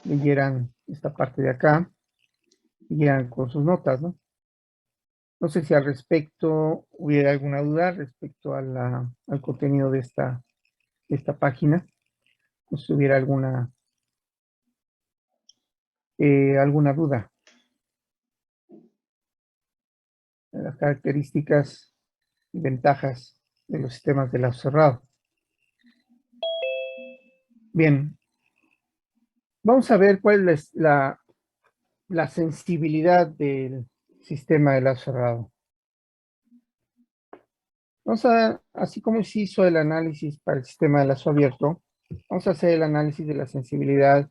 leyeran esta parte de acá, siguieran con sus notas, ¿no? No sé si al respecto hubiera alguna duda respecto a al contenido de esta página, o si hubiera alguna duda de las características y ventajas de los sistemas de lazo cerrado. Bien, vamos a ver cuál es la sensibilidad del sistema de lazo cerrado. Así como se hizo el análisis para el sistema de lazo abierto, vamos a hacer el análisis de la sensibilidad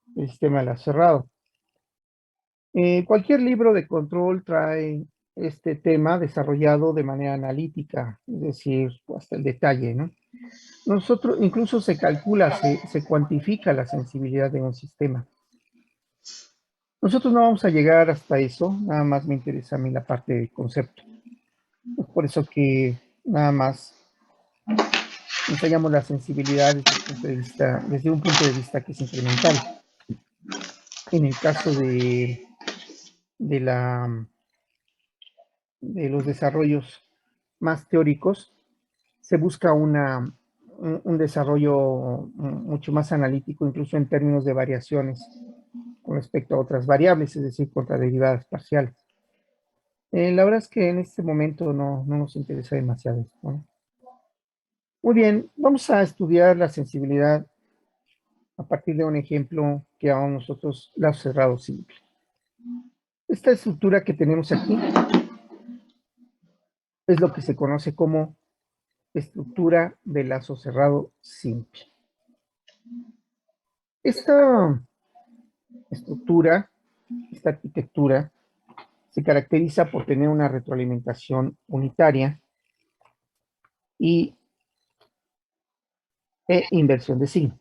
del sistema de lazo cerrado. Cualquier libro de control trae este tema desarrollado de manera analítica, es decir, hasta el detalle, ¿no? Nosotros, incluso se calcula, se cuantifica la sensibilidad de un sistema. Nosotros no vamos a llegar hasta eso, nada más me interesa a mí la parte del concepto. Es por eso que nada más enseñamos la sensibilidad desde un punto de vista que es incremental. En el caso de los desarrollos más teóricos, se busca un desarrollo mucho más analítico, incluso en términos de variaciones con respecto a otras variables, es decir, contra derivadas parciales. La verdad es que en este momento no nos interesa demasiado esto, ¿no? Muy bien, vamos a estudiar la sensibilidad a partir de un ejemplo que llamamos nosotros lazo cerrado simple. Esta estructura que tenemos aquí es lo que se conoce como estructura de lazo cerrado simple. Esta estructura, esta arquitectura, se caracteriza por tener una retroalimentación unitaria e inversión de signo.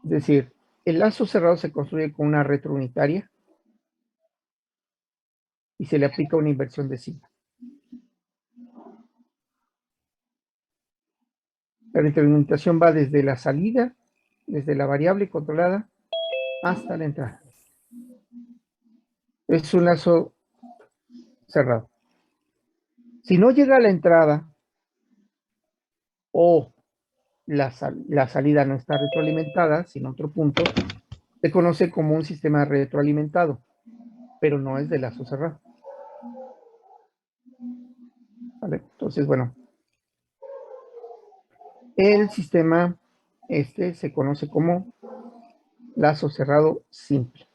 Es decir, el lazo cerrado se construye con una retro unitaria y se le aplica una inversión de signo. La retroalimentación va desde la salida, desde la variable controlada, hasta la entrada. Es un lazo cerrado. Si no llega a la entrada o la salida no está retroalimentada, sino otro punto, se conoce como un sistema retroalimentado, pero no es de lazo cerrado. ¿Vale? Entonces, bueno, el sistema se conoce como lazo cerrado simple.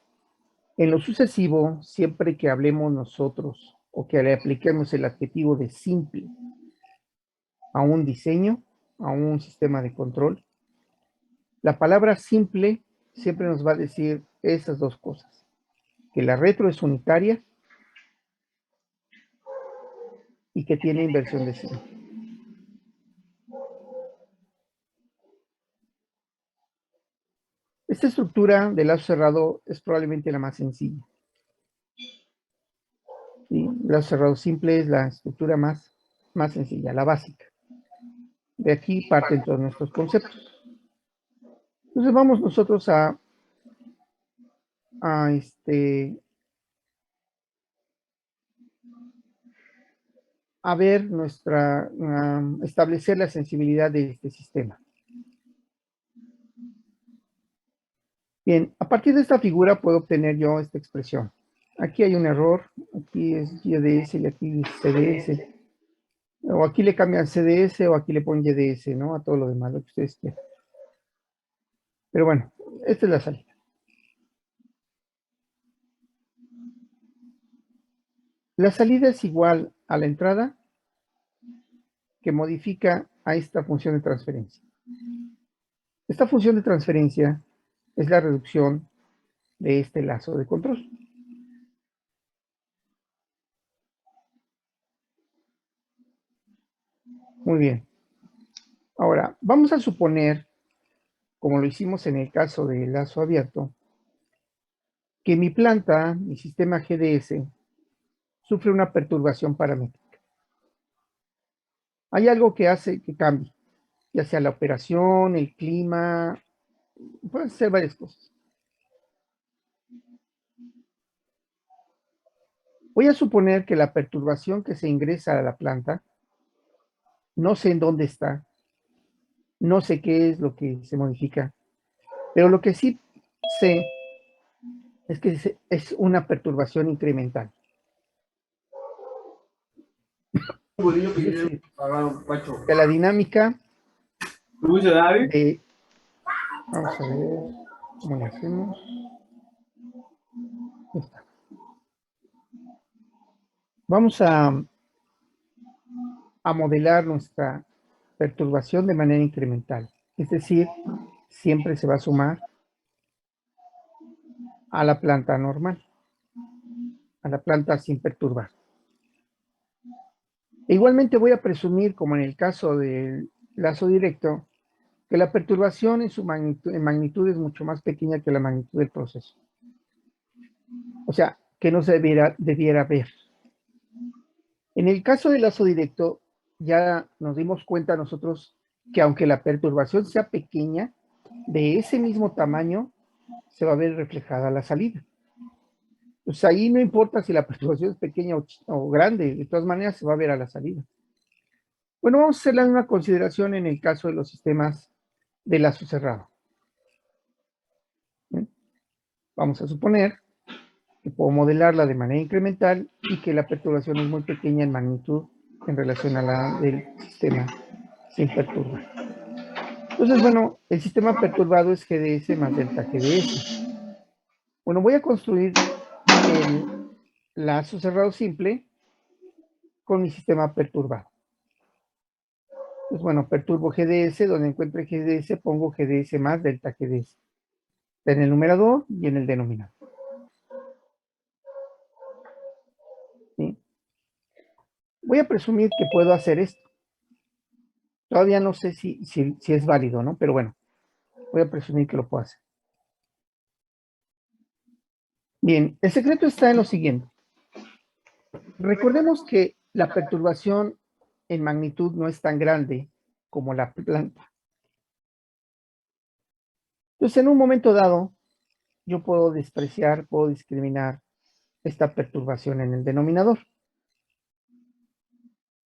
En lo sucesivo, siempre que hablemos nosotros o que le apliquemos el adjetivo de simple a un diseño, a un sistema de control, la palabra simple siempre nos va a decir esas dos cosas, que la retro es unitaria y que tiene inversión de signo. Esta estructura de lazo cerrado es probablemente la más sencilla. ¿Sí? El lazo cerrado simple es la estructura más sencilla, la básica. De aquí parten todos nuestros conceptos. Entonces vamos nosotros a ver establecer la sensibilidad de este sistema. Bien, a partir de esta figura puedo obtener yo esta expresión. Aquí hay un error, aquí es YDS y aquí es CDS. O aquí le cambian CDS o aquí le ponen YDS, ¿no? A todo lo demás, lo que ustedes quieran. Pero bueno, esta es la salida. La salida es igual a la entrada que modifica a esta función de transferencia. Esta función de transferencia es la reducción de este lazo de control. Muy bien. Ahora, vamos a suponer, como lo hicimos en el caso del lazo abierto, que mi planta, mi sistema GDS, sufre una perturbación paramétrica. Hay algo que hace que cambie. ya sea la operación, el clima, pueden ser varias cosas. Voy a suponer que la perturbación que se ingresa a la planta, no sé en dónde está, no sé qué es lo que se modifica, pero lo que sí sé es que es una perturbación incremental. Es decir, que la dinámica de, vamos a ver cómo le hacemos. Esta. Vamos a modelar nuestra perturbación de manera incremental. Es decir, siempre se va a sumar a la planta normal, a la planta sin perturbar. E igualmente voy a presumir, como en el caso del lazo directo, que la perturbación en magnitud es mucho más pequeña que la magnitud del proceso. O sea, que no se debiera ver. En el caso del lazo directo, ya nos dimos cuenta nosotros que aunque la perturbación sea pequeña, de ese mismo tamaño se va a ver reflejada la salida. Pues ahí no importa si la perturbación es pequeña o grande, de todas maneras se va a ver a la salida. Bueno, vamos a hacer una consideración en el caso de los sistemas de lazo cerrado. ¿Bien? Vamos a suponer que puedo modelarla de manera incremental y que la perturbación es muy pequeña en magnitud en relación a la del sistema sin perturbar. Entonces, bueno, el sistema perturbado es GDS más delta GDS. Bueno, voy a construir el lazo cerrado simple con mi sistema perturbado. Pues bueno, perturbo GDS, donde encuentre GDS pongo GDS más delta GDS. En el numerador y en el denominador. ¿Sí? Voy a presumir que puedo hacer esto. Todavía no sé si es válido, ¿no? Pero bueno, voy a presumir que lo puedo hacer. Bien, el secreto está en lo siguiente. Recordemos que la perturbación en magnitud no es tan grande como la planta. Entonces, en un momento dado, yo puedo despreciar, puedo discriminar esta perturbación en el denominador.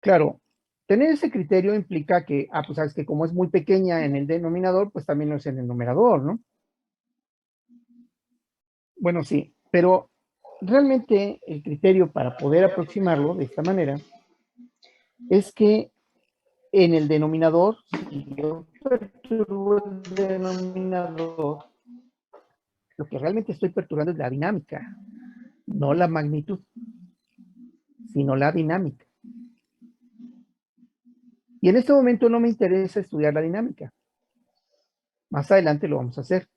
Claro, tener ese criterio implica que, pues sabes que como es muy pequeña en el denominador, pues también lo es en el numerador, ¿no? Bueno, sí, pero realmente el criterio para poder aproximarlo de esta manera es que en el denominador, si yo perturbo el denominador, lo que realmente estoy perturbando es la dinámica, no la magnitud, sino la dinámica. Y en este momento no me interesa estudiar la dinámica. Más adelante lo vamos a hacer.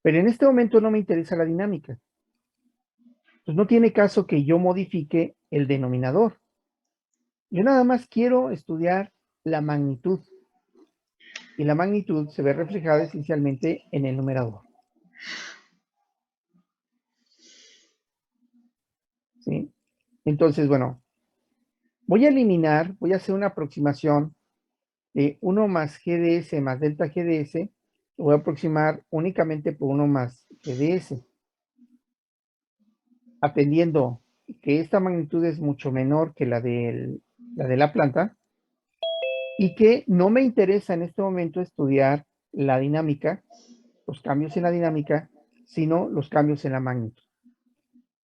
Pero en este momento no me interesa la dinámica. Pues no tiene caso que yo modifique el denominador. Yo nada más quiero estudiar la magnitud. Y la magnitud se ve reflejada esencialmente en el numerador. ¿Sí? Entonces, bueno, voy a hacer una aproximación de 1 más GDS más delta GDS. Lo voy a aproximar únicamente por 1 más GDS. Atendiendo que esta magnitud es mucho menor que la de la planta y que no me interesa en este momento estudiar la dinámica, los cambios en la dinámica, sino los cambios en la magnitud.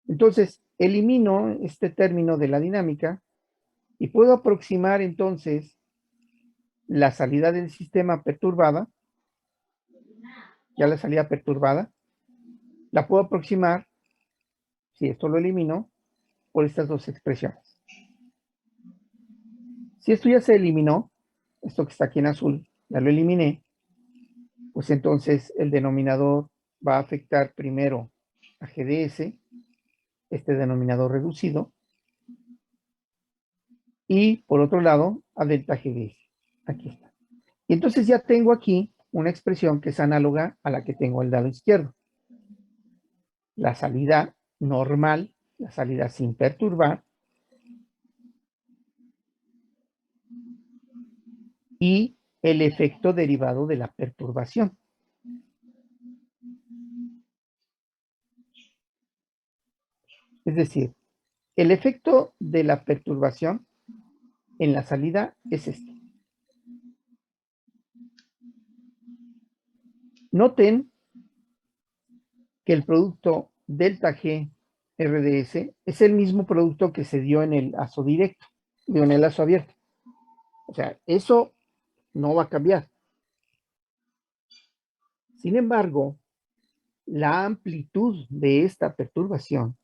Entonces, elimino este término de la dinámica y puedo aproximar entonces la salida del sistema perturbada, ya la salida perturbada, la puedo aproximar, si esto lo elimino, por estas dos expresiones. Si esto ya se eliminó, esto que está aquí en azul, ya lo eliminé, pues entonces el denominador va a afectar primero a GDS, este denominador reducido, y por otro lado a delta GDS. Aquí está. Y entonces ya tengo aquí una expresión que es análoga a la que tengo del lado izquierdo. La salida normal, la salida sin perturbar, y el efecto derivado de la perturbación. Es decir, el efecto de la perturbación en la salida es este. Noten que el producto delta G RDS es el mismo producto que se dio en el lazo directo, en el lazo abierto. O sea, eso no va a cambiar. Sin embargo, la amplitud de esta perturbación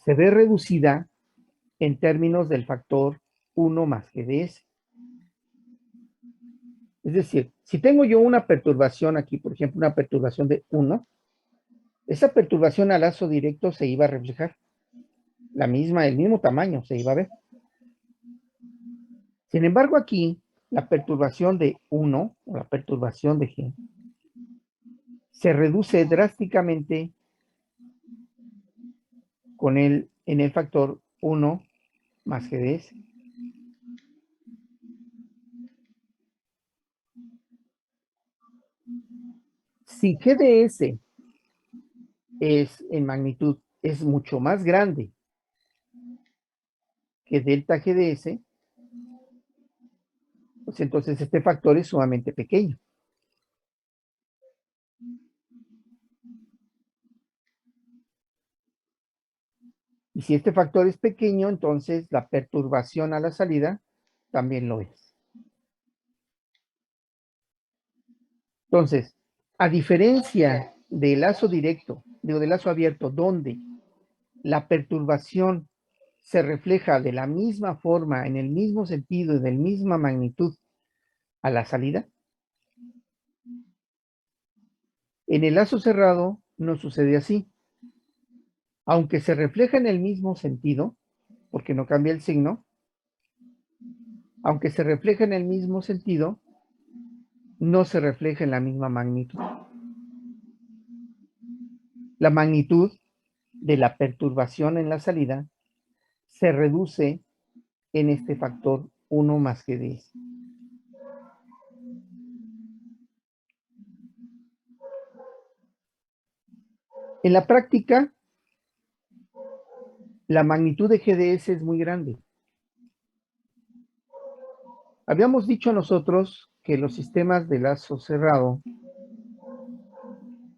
se ve reducida en términos del factor 1 más GDS. Es decir, si tengo yo una perturbación aquí, por ejemplo, una perturbación de 1, esa perturbación al lazo directo se iba a reflejar. El mismo tamaño se iba a ver. Sin embargo, aquí, la perturbación de 1, o la perturbación de G, se reduce drásticamente en el factor 1 más GDS. Si GDS en magnitud es mucho más grande que delta GDS, pues entonces este factor es sumamente pequeño. Y si este factor es pequeño, entonces la perturbación a la salida también lo es. Entonces, a diferencia del lazo directo, del lazo abierto, donde la perturbación se refleja de la misma forma, en el mismo sentido y de la misma magnitud a la salida, en el lazo cerrado no sucede así. Aunque se refleja en el mismo sentido, porque no cambia el signo, aunque se refleja en el mismo sentido, no se refleja en la misma magnitud. La magnitud de la perturbación en la salida se reduce en este factor 1 más GDS. En la práctica, la magnitud de GDS es muy grande. Habíamos dicho nosotros que los sistemas de lazo cerrado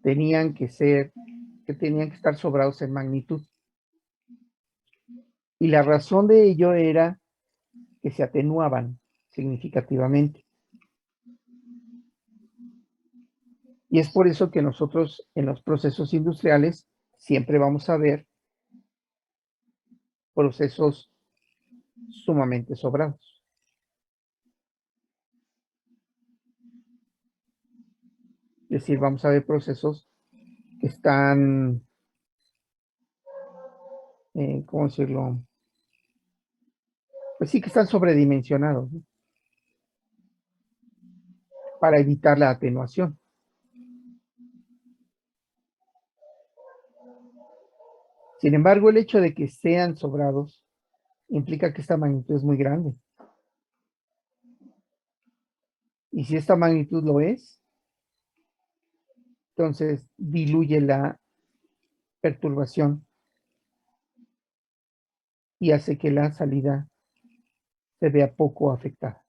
tenían que estar sobrados en magnitud. Y la razón de ello era que se atenuaban significativamente. Y es por eso que nosotros en los procesos industriales siempre vamos a ver procesos sumamente sobrados. Es decir, vamos a ver procesos que están, ¿cómo decirlo? Pues sí, que están sobredimensionados, ¿no? Para evitar la atenuación. Sin embargo, el hecho de que sean sobrados implica que esta magnitud es muy grande. Y si esta magnitud lo es, entonces diluye la perturbación y hace que la salida se vea poco afectada.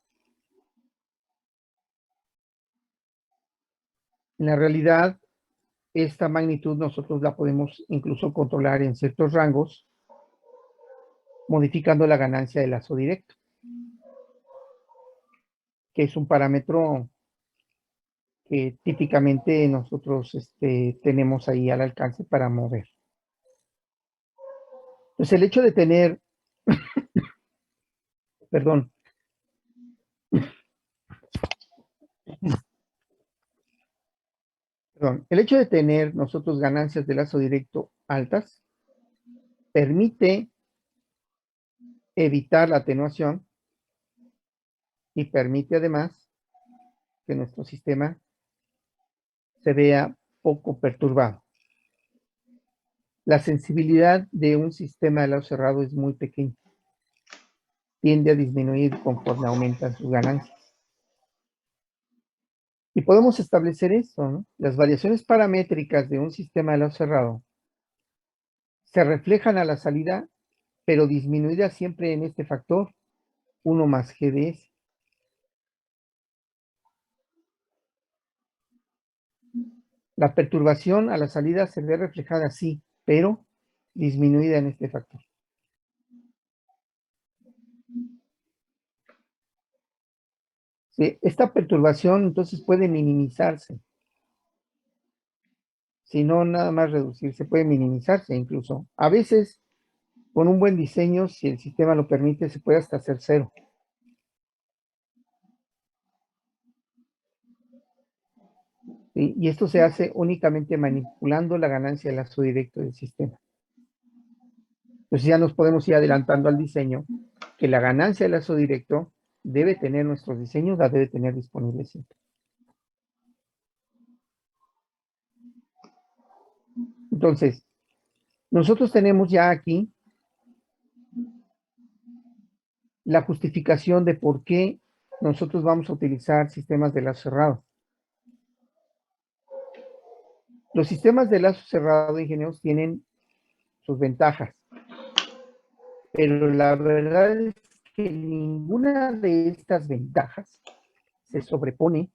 En la realidad, esta magnitud nosotros la podemos incluso controlar en ciertos rangos, modificando la ganancia de lazo directo, que es un parámetro que típicamente nosotros tenemos ahí al alcance para mover. Entonces, el hecho de tener, perdón, el hecho de tener nosotros ganancias de lazo directo altas permite evitar la atenuación y permite además que nuestro sistema se vea poco perturbado. La sensibilidad de un sistema de lazo cerrado es muy pequeña. Tiende a disminuir conforme aumentan sus ganancias. Y podemos establecer esto, ¿no? Las variaciones paramétricas de un sistema de lazo cerrado se reflejan a la salida, pero disminuidas siempre en este factor 1 más GDS. La perturbación a la salida se ve reflejada así, pero disminuida en este factor. Sí, esta perturbación entonces puede minimizarse. Si no, nada más reducirse, puede minimizarse incluso. A veces, con un buen diseño, si el sistema lo permite, se puede hasta hacer cero. ¿Sí? Y esto se hace únicamente manipulando la ganancia de lazo directo del sistema. Entonces ya nos podemos ir adelantando al diseño, que la ganancia de lazo directo debe tener nuestros diseños, la debe tener disponible siempre. Entonces, nosotros tenemos ya aquí la justificación de por qué nosotros vamos a utilizar sistemas de lazo cerrado. Los sistemas de lazo cerrado, ingenieros, tienen sus ventajas, pero la verdad es que ninguna de estas ventajas se sobrepone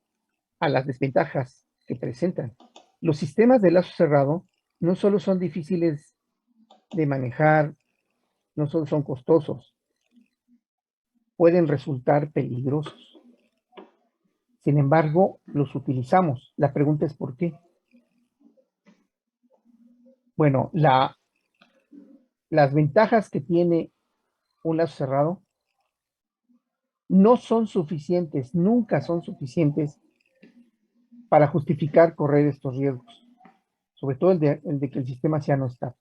a las desventajas que presentan. Los sistemas de lazo cerrado no solo son difíciles de manejar, no solo son costosos, pueden resultar peligrosos. Sin embargo, los utilizamos. La pregunta es ¿por qué? Bueno, las ventajas que tiene un lazo cerrado no son suficientes, nunca son suficientes para justificar correr estos riesgos, sobre todo el de que el sistema sea no estable.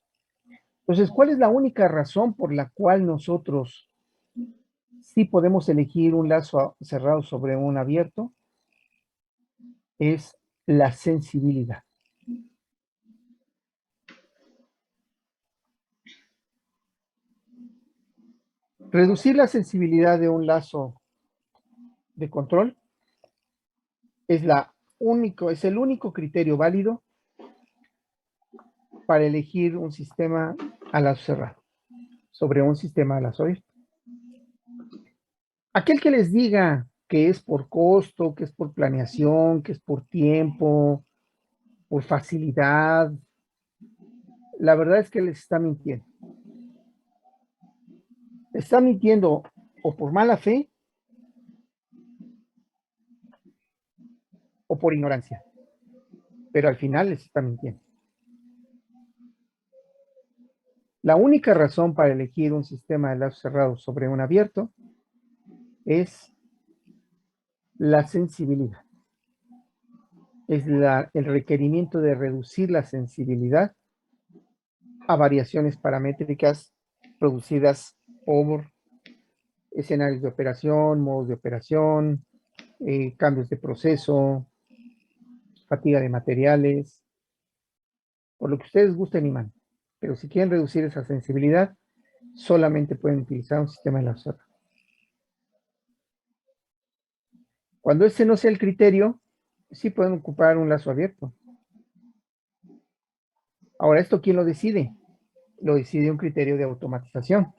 Entonces, ¿cuál es la única razón por la cual nosotros sí podemos elegir un lazo cerrado sobre un abierto? Es la sensibilidad. Reducir la sensibilidad de un lazo de control es el único criterio válido para elegir un sistema a lazo cerrado sobre un sistema a lazo abierto. Aquel que les diga que es por costo, que es por planeación, que es por tiempo, por facilidad, la verdad es que les está mintiendo. Está mintiendo o por mala fe o por ignorancia, pero al final les está mintiendo. La única razón para elegir un sistema de lazo cerrado sobre un abierto es la sensibilidad. Es el requerimiento de reducir la sensibilidad a variaciones paramétricas producidas por escenarios de operación, modos de operación, cambios de proceso, fatiga de materiales, por lo que ustedes gusten y manden. Pero si quieren reducir esa sensibilidad, solamente pueden utilizar un sistema de lazo cerrado. Cuando ese no sea el criterio, sí pueden ocupar un lazo abierto. Ahora, ¿esto quién lo decide? Lo decide un criterio de automatización.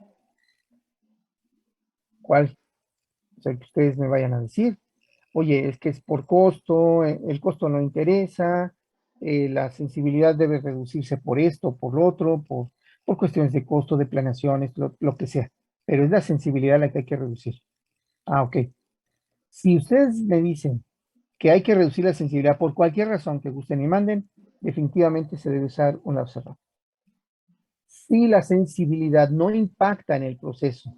¿Cuál? O sea, que ustedes me vayan a decir. Oye, es que es por costo, el costo no interesa, la sensibilidad debe reducirse por esto, por lo otro, por cuestiones de costo, de planeaciones, lo que sea. Pero es la sensibilidad la que hay que reducir. Ah, ok. Si ustedes me dicen que hay que reducir la sensibilidad por cualquier razón que gusten y manden, definitivamente se debe usar un lazo cerrado. Si la sensibilidad no impacta en el proceso,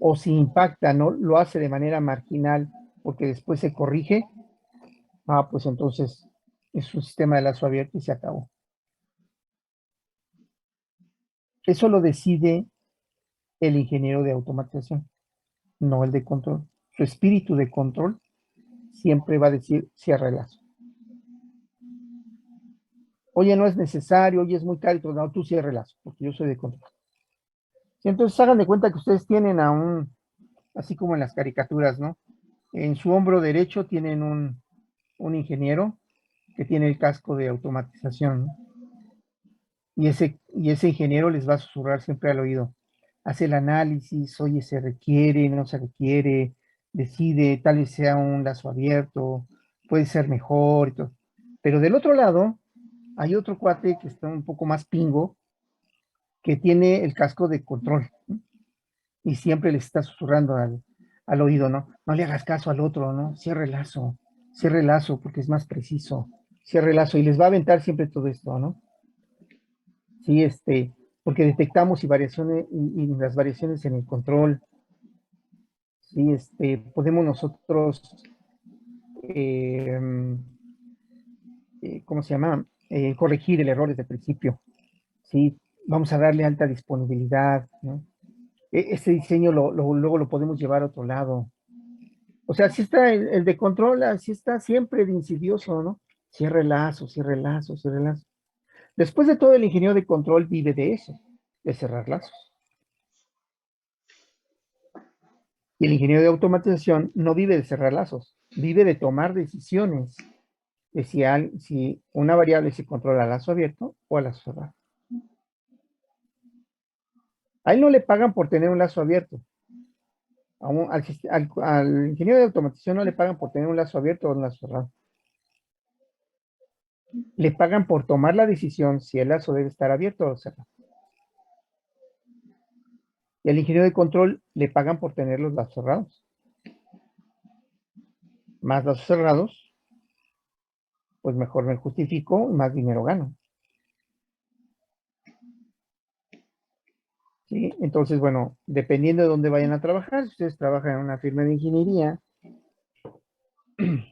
o si impacta, no lo hace de manera marginal porque después se corrige, pues entonces es un sistema de lazo abierto y se acabó. Eso lo decide el ingeniero de automatización, no el de control. Su espíritu de control siempre va a decir cierra el lazo. Oye, no es necesario, oye, es muy caro, no, tú cierra el lazo, porque yo soy de control. Sí, entonces hagan de cuenta que ustedes tienen así como en las caricaturas, ¿no? En su hombro derecho tienen un un ingeniero que tiene el casco de automatización, ¿no? Y ese ingeniero les va a susurrar siempre al oído. Hace el análisis, oye, se requiere, no se requiere, decide, tal vez sea un lazo abierto, puede ser mejor y todo. Pero del otro lado, hay otro cuate que está un poco más pingo, que tiene el casco de control, ¿no? Y siempre le está susurrando al oído, ¿no? No le hagas caso al otro, ¿no? Cierre el lazo porque es más preciso, cierre el lazo y les va a aventar siempre todo esto, ¿no? Sí, porque detectamos y variaciones y las variaciones en el control, sí, podemos nosotros, eh, ¿cómo se llama? Corregir el error desde el principio, sí, vamos a darle alta disponibilidad, ¿no? Este diseño luego lo podemos llevar a otro lado. O sea, así está el de control, así está siempre de insidioso, ¿no? Cierre el lazo, cierre el lazo, cierre el lazo. Después de todo, el ingeniero de control vive de eso, de cerrar lazos. Y el ingeniero de automatización no vive de cerrar lazos, vive de tomar decisiones de si una variable se controla a lazo abierto o a lazo cerrado. A él no le pagan por tener un lazo abierto. Al ingeniero de automatización no le pagan por tener un lazo abierto o un lazo cerrado. Le pagan por tomar la decisión si el lazo debe estar abierto o cerrado. Y al ingeniero de control le pagan por tener los lazos cerrados. Más lazos cerrados, pues mejor me justifico y más dinero gano. ¿Sí? Entonces, bueno, dependiendo de dónde vayan a trabajar, si ustedes trabajan en una firma de ingeniería,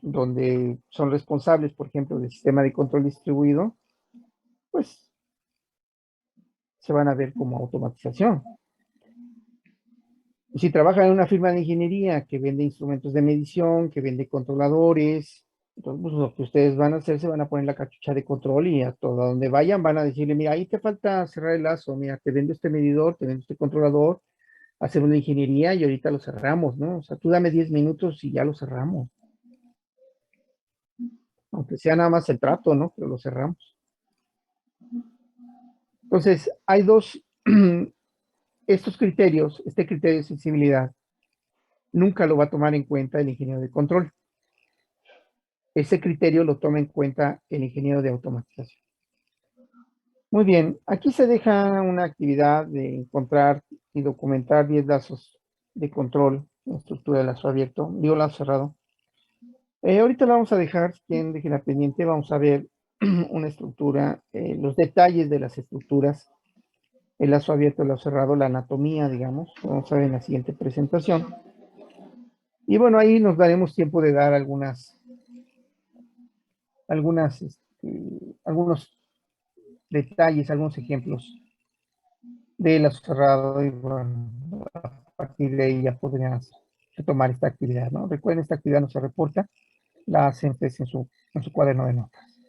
donde son responsables, por ejemplo, del sistema de control distribuido, pues se van a ver como automatización. Y si trabajan en una firma de ingeniería que vende instrumentos de medición, que vende controladores, entonces pues, lo que ustedes van a hacer, se van a poner la cachucha de control y a todo donde vayan van a decirle, mira, ahí te falta cerrar el lazo, mira, te vendo este medidor, te vendo este controlador, hacemos la ingeniería y ahorita lo cerramos, ¿no? O sea, tú dame 10 minutos y ya lo cerramos. Aunque sea nada más el trato, ¿no? Pero lo cerramos. Entonces, hay estos criterios, este criterio de sensibilidad, nunca lo va a tomar en cuenta el ingeniero de control. Ese criterio lo toma en cuenta el ingeniero de automatización. Muy bien, aquí se deja una actividad de encontrar y documentar 10 lazos de control en estructura de lazo abierto, digo lazo cerrado. Ahorita la vamos a dejar, quien deje la pendiente, vamos a ver una estructura, los detalles de las estructuras, el lazo abierto, el lazo cerrado, la anatomía, digamos, vamos a ver en la siguiente presentación. Y bueno, ahí nos daremos tiempo de dar algunos detalles, algunos ejemplos de lazo cerrado y bueno, a partir de ahí ya podrías retomar esta actividad, ¿no? Recuerden, esta actividad no se reporta, la hacen pues, en su cuaderno de notas.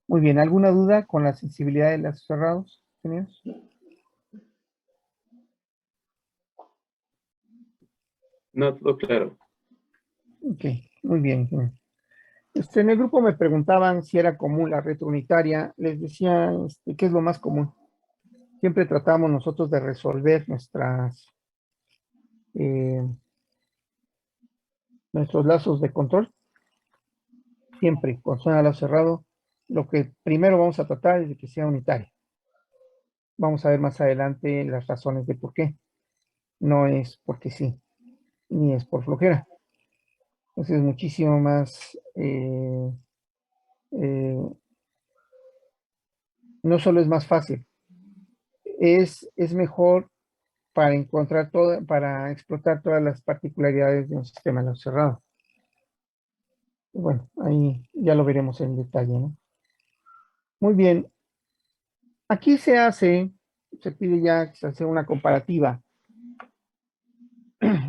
Muy bien, ¿alguna duda con la sensibilidad de lazos cerrados, ingenieros? No, todo claro. Ok, muy bien. En el grupo me preguntaban si era común la retrounitaria. Les decía qué es lo más común. Siempre tratamos nosotros de resolver eh, nuestros lazos de control. Siempre con zona de lazo cerrado. Lo que primero vamos a tratar es de que sea unitaria. Vamos a ver más adelante las razones de por qué. No es porque sí, ni es por flojera. Entonces es muchísimo más, eh, no solo es más fácil, es mejor para para explotar todas las particularidades de un sistema no cerrado. Bueno, ahí ya lo veremos en detalle, ¿no? Muy bien, aquí se pide ya que se hace una comparativa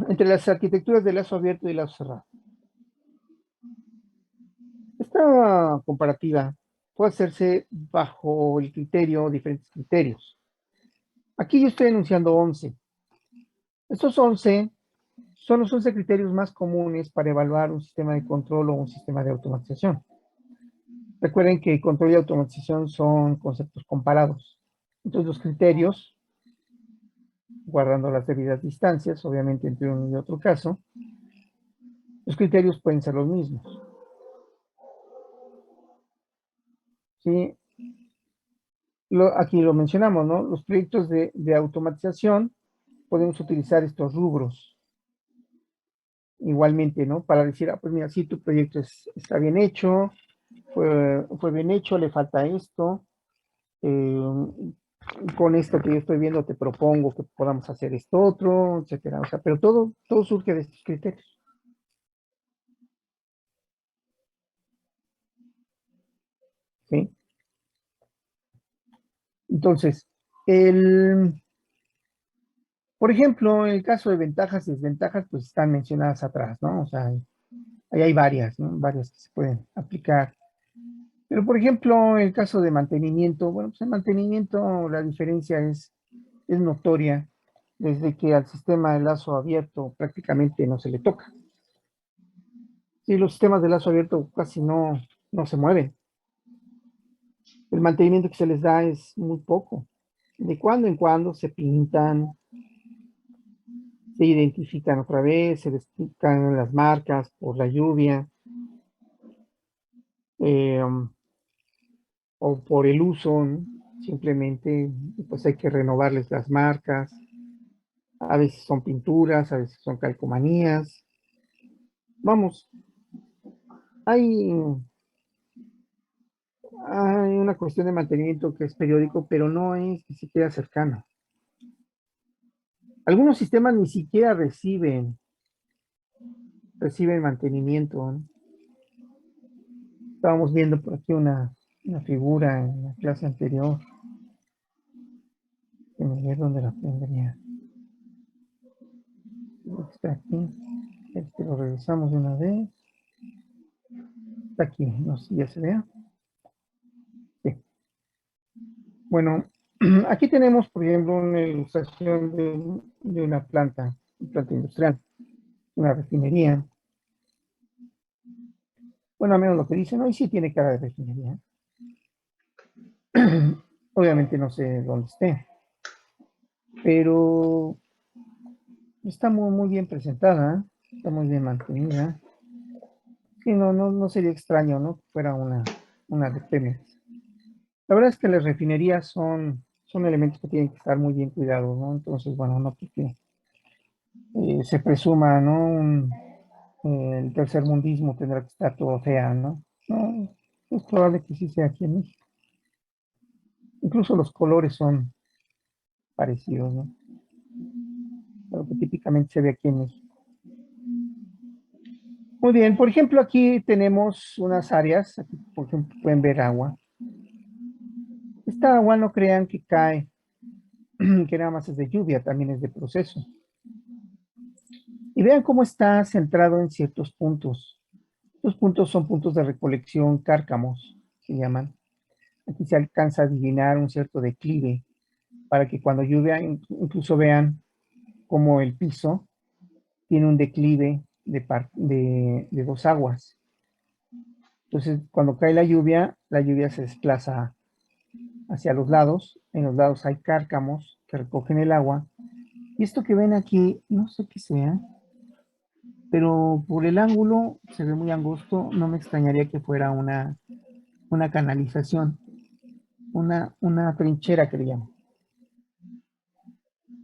entre las arquitecturas de lazo abierto y lazo cerrado. Esta comparativa puede hacerse bajo diferentes criterios. Aquí yo estoy enunciando 11. Estos 11 son los 11 criterios más comunes para evaluar un sistema de control o un sistema de automatización. Recuerden que control y automatización son conceptos comparados. Entonces, los criterios, guardando las debidas distancias, obviamente entre uno y otro caso, los criterios pueden ser los mismos. ¿Sí? Aquí lo mencionamos, ¿no? Los proyectos de automatización podemos utilizar estos rubros. Igualmente, ¿no? Para decir, pues mira, sí, tu proyecto está bien hecho, fue bien hecho, le falta esto. Con esto que yo estoy viendo te propongo que podamos hacer esto otro, etcétera. O sea, pero todo surge de estos criterios. ¿Sí? Entonces, por ejemplo, en el caso de ventajas y desventajas, pues están mencionadas atrás, ¿no? O sea, ahí hay varias, ¿no? Varias que se pueden aplicar. Pero, por ejemplo, en el caso de mantenimiento, bueno, pues en mantenimiento la diferencia es notoria desde que al sistema de lazo abierto prácticamente no se le toca. Sí, los sistemas de lazo abierto casi no se mueven. El mantenimiento que se les da es muy poco. De cuando en cuando se pintan, se identifican otra vez, se les quitan las marcas por la lluvia eh, o por el uso, ¿no? Simplemente pues hay que renovarles las marcas. A veces son pinturas, a veces son calcomanías. Vamos, hay, hay una cuestión de mantenimiento que es periódico, pero no es ni siquiera cercano. Algunos sistemas ni siquiera reciben mantenimiento, ¿no? Estábamos viendo por aquí una figura en la clase anterior. Déjenme ver dónde la tendría. Está aquí. Lo regresamos de una vez. Está aquí, no sé si ya se vea. Sí. Bueno, aquí tenemos, por ejemplo, una ilustración de una planta industrial, una refinería. Bueno, al menos lo que dicen, hoy sí tiene cara de refinería. Obviamente no sé dónde esté, pero está muy bien presentada, está muy bien mantenida. Sí, no sería extraño, ¿no? Que fuera una de Pemex. La verdad es que las refinerías son elementos que tienen que estar muy bien cuidados, ¿no? Entonces, bueno, no porque se presuma, ¿no? El tercermundismo tendrá que estar todo fea, ¿no? No, es probable que sí sea aquí en México. Incluso los colores son parecidos, ¿no? Lo que típicamente se ve aquí en México. Muy bien, por ejemplo, aquí tenemos unas áreas, aquí, por ejemplo, pueden ver agua. Esta agua no crean que cae, que nada más es de lluvia, también es de proceso. Y vean cómo está centrado en ciertos puntos. Estos puntos son puntos de recolección, cárcamos, se llaman. Aquí se alcanza a adivinar un cierto declive para que cuando lluvia, incluso vean cómo el piso tiene un declive de dos aguas. Entonces, cuando cae la lluvia se desplaza hacia los lados. En los lados hay cárcamos que recogen el agua. Y esto que ven aquí, no sé qué sea, pero por el ángulo se ve muy angosto. No me extrañaría que fuera una canalización, una trinchera que le llaman.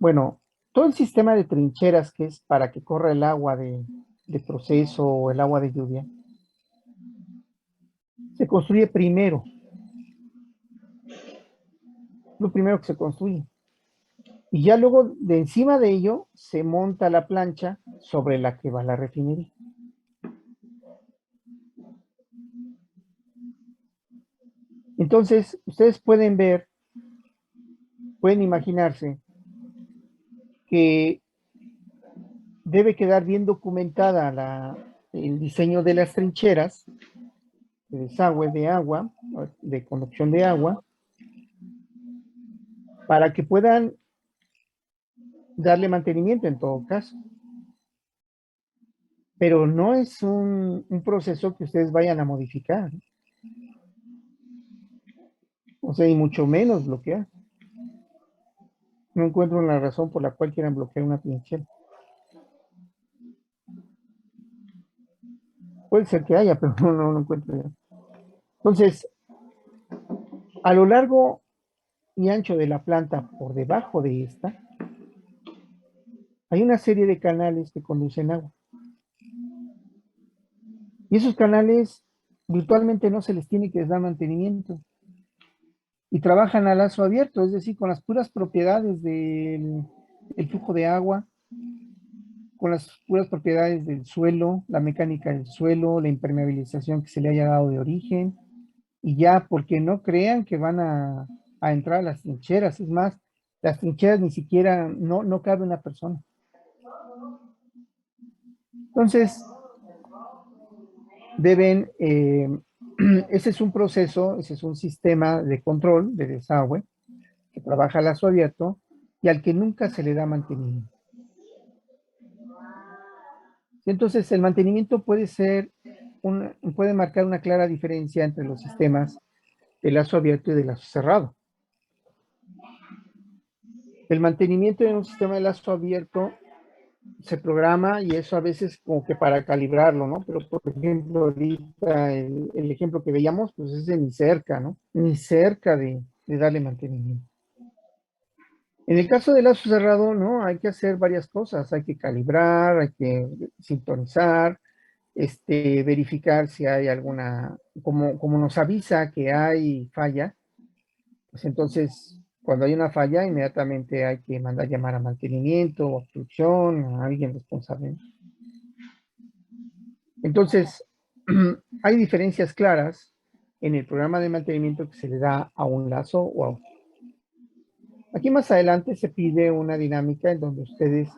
Bueno, todo el sistema de trincheras que es para que corra el agua de proceso o el agua de lluvia, se construye primero, lo primero que se construye. Y ya luego de encima de ello se monta la plancha sobre la que va la refinería. Entonces, ustedes pueden ver, pueden imaginarse que debe quedar bien documentada el diseño de las trincheras, de desagüe de agua, de conducción de agua, para que puedan darle mantenimiento en todo caso. pero no es un proceso que ustedes vayan a modificar, o sea, y mucho menos bloquear. No encuentro la razón por la cual quieran bloquear una trinchera. Puede ser que haya, pero no encuentro ya. Entonces, a lo largo y ancho de la planta, por debajo de esta, hay una serie de canales que conducen agua. Y esos canales virtualmente no se les tiene que dar mantenimiento. Y trabajan a lazo abierto, es decir, con las puras propiedades del flujo de agua, con las puras propiedades del suelo, la mecánica del suelo, la impermeabilización que se le haya dado de origen, y ya, porque no crean que van a entrar a las trincheras. Es más, las trincheras ni siquiera, no cabe una persona. Entonces, deben, ese es un proceso, ese es un sistema de control de desagüe que trabaja a lazo abierto y al que nunca se le da mantenimiento. Entonces, el mantenimiento puede marcar una clara diferencia entre los sistemas de lazo abierto y de lazo cerrado. El mantenimiento en un sistema de lazo abierto se programa y eso a veces como que para calibrarlo, ¿no? Pero por ejemplo, ahorita el ejemplo que veíamos, pues es de ni cerca, ¿no? Ni cerca de darle mantenimiento. En el caso del lazo cerrado, ¿no? Hay que hacer varias cosas. Hay que calibrar, hay que sintonizar, verificar si hay alguna, como nos avisa que hay falla, pues entonces cuando hay una falla, inmediatamente hay que mandar llamar a mantenimiento, obstrucción, a alguien responsable. Entonces, hay diferencias claras en el programa de mantenimiento que se le da a un lazo o a otro. Aquí más adelante se pide una dinámica en donde ustedes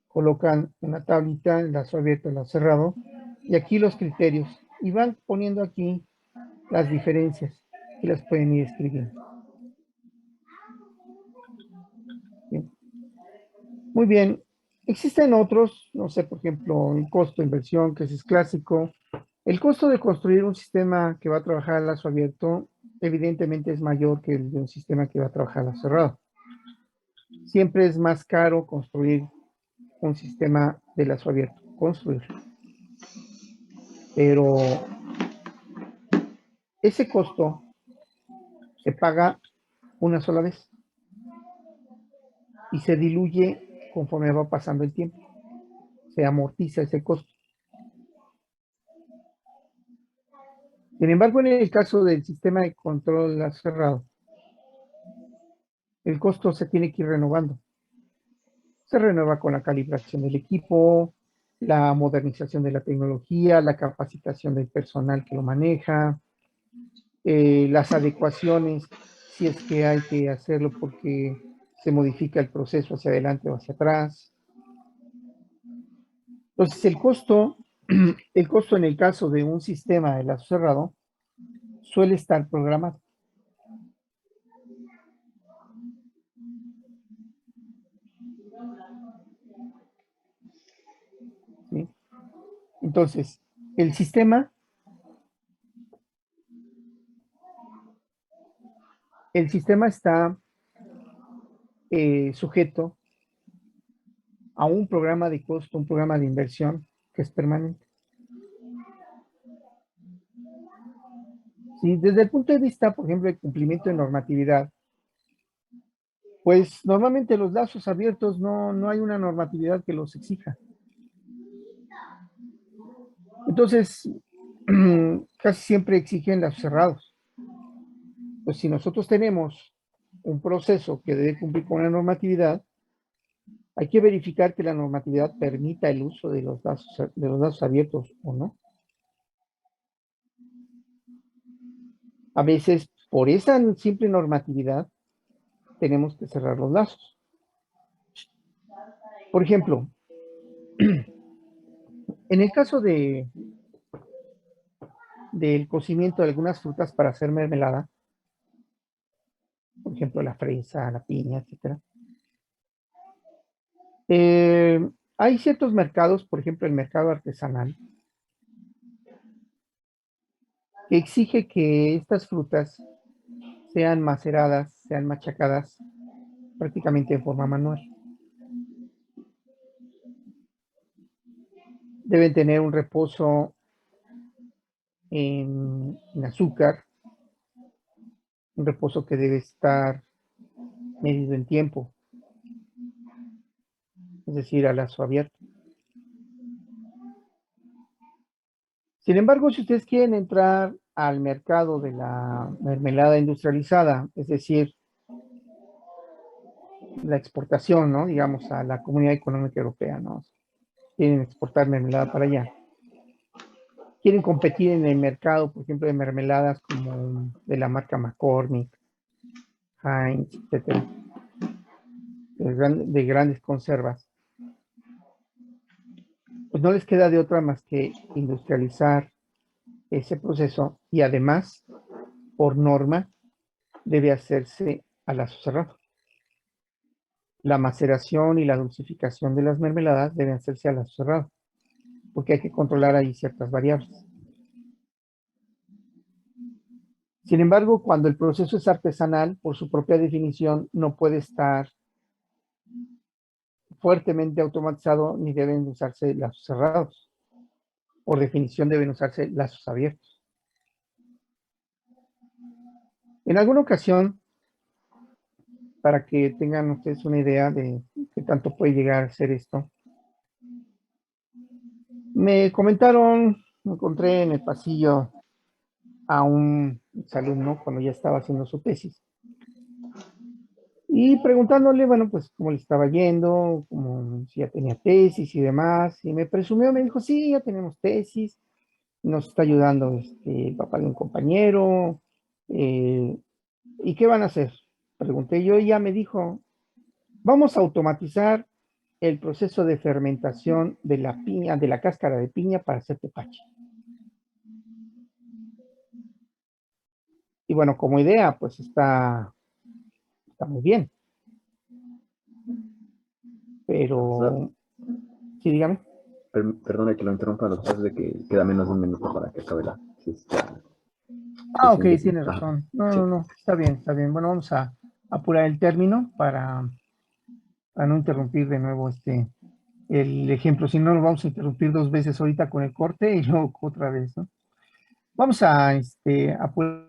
colocan una tablita, el lazo abierto, el lazo cerrado, y aquí los criterios, y van poniendo aquí las diferencias y las pueden ir escribiendo. Bien. Muy bien, existen otros, no sé, por ejemplo, el costo de inversión, que es clásico. El costo de construir un sistema que va a trabajar a lazo abierto, evidentemente es mayor que el de un sistema que va a trabajar a lazo cerrado. Siempre es más caro construir un sistema de lazo abierto, construir. Pero ese costo se paga una sola vez y se diluye conforme va pasando el tiempo. Se amortiza ese costo. Sin embargo, en el caso del sistema de control lazo cerrado, el costo se tiene que ir renovando. Se renueva con la calibración del equipo, la modernización de la tecnología, la capacitación del personal que lo maneja, las adecuaciones, si es que hay que hacerlo porque se modifica el proceso hacia adelante o hacia atrás. Entonces, el costo en el caso de un sistema de lazo cerrado suele estar programado. ¿Sí? Entonces, el sistema está sujeto a un programa de costo, un programa de inversión que es permanente. Si desde el punto de vista, por ejemplo, de cumplimiento de normatividad, pues normalmente los lazos abiertos no hay una normatividad que los exija. Entonces, casi siempre exigen lazos cerrados. Pues si nosotros tenemos un proceso que debe cumplir con la normatividad, hay que verificar que la normatividad permita el uso de los lazos abiertos o no. A veces, por esa simple normatividad, tenemos que cerrar los lazos. Por ejemplo, en el caso del cocimiento de algunas frutas para hacer mermelada, por ejemplo, la fresa, la piña, etc. Hay ciertos mercados, por ejemplo, el mercado artesanal, que exige que estas frutas sean maceradas, sean machacadas prácticamente de forma manual. Deben tener un reposo en azúcar, un reposo que debe estar medido en tiempo, es decir, a lazo abierto. Sin embargo, si ustedes quieren entrar al mercado de la mermelada industrializada, es decir, la exportación, ¿no? Digamos, a la Comunidad Económica Europea, ¿no? Quieren exportar mermelada para allá. Quieren competir en el mercado, por ejemplo, de mermeladas como de la marca McCormick, Heinz, etcétera, de grandes conservas. Pues no les queda de otra más que industrializar ese proceso y además, por norma, debe hacerse a lazo cerrado. La maceración y la dulcificación de las mermeladas deben hacerse a lazo cerrado, porque hay que controlar ahí ciertas variables. Sin embargo, cuando el proceso es artesanal, por su propia definición, no puede estar fuertemente automatizado ni deben usarse lazos cerrados. Por definición deben usarse lazos abiertos. En alguna ocasión, para que tengan ustedes una idea de qué tanto puede llegar a ser esto, me comentaron, me encontré en el pasillo a un exalumno cuando ya estaba haciendo su tesis. Y preguntándole, bueno, pues cómo le estaba yendo, como si ya tenía tesis y demás. Y me presumió, me dijo, sí, ya tenemos tesis, nos está ayudando el papá de un compañero. ¿Y qué van a hacer? Pregunté yo y ya me dijo, vamos a automatizar el proceso de fermentación de la piña, de la cáscara de piña para hacer tepache. Y bueno, como idea, pues está muy bien. Pero, sí, dígame. Perdone que lo interrumpa, lo que pasa es de que queda menos de un minuto para que acabe la Ah, ok, sesión. tienes razón. No, Sí. no, no, está bien, está bien. Bueno, vamos a apurar el término para no interrumpir de nuevo el ejemplo. Si no, lo vamos a interrumpir dos veces ahorita con el corte y luego otra vez, ¿no? Vamos a apurar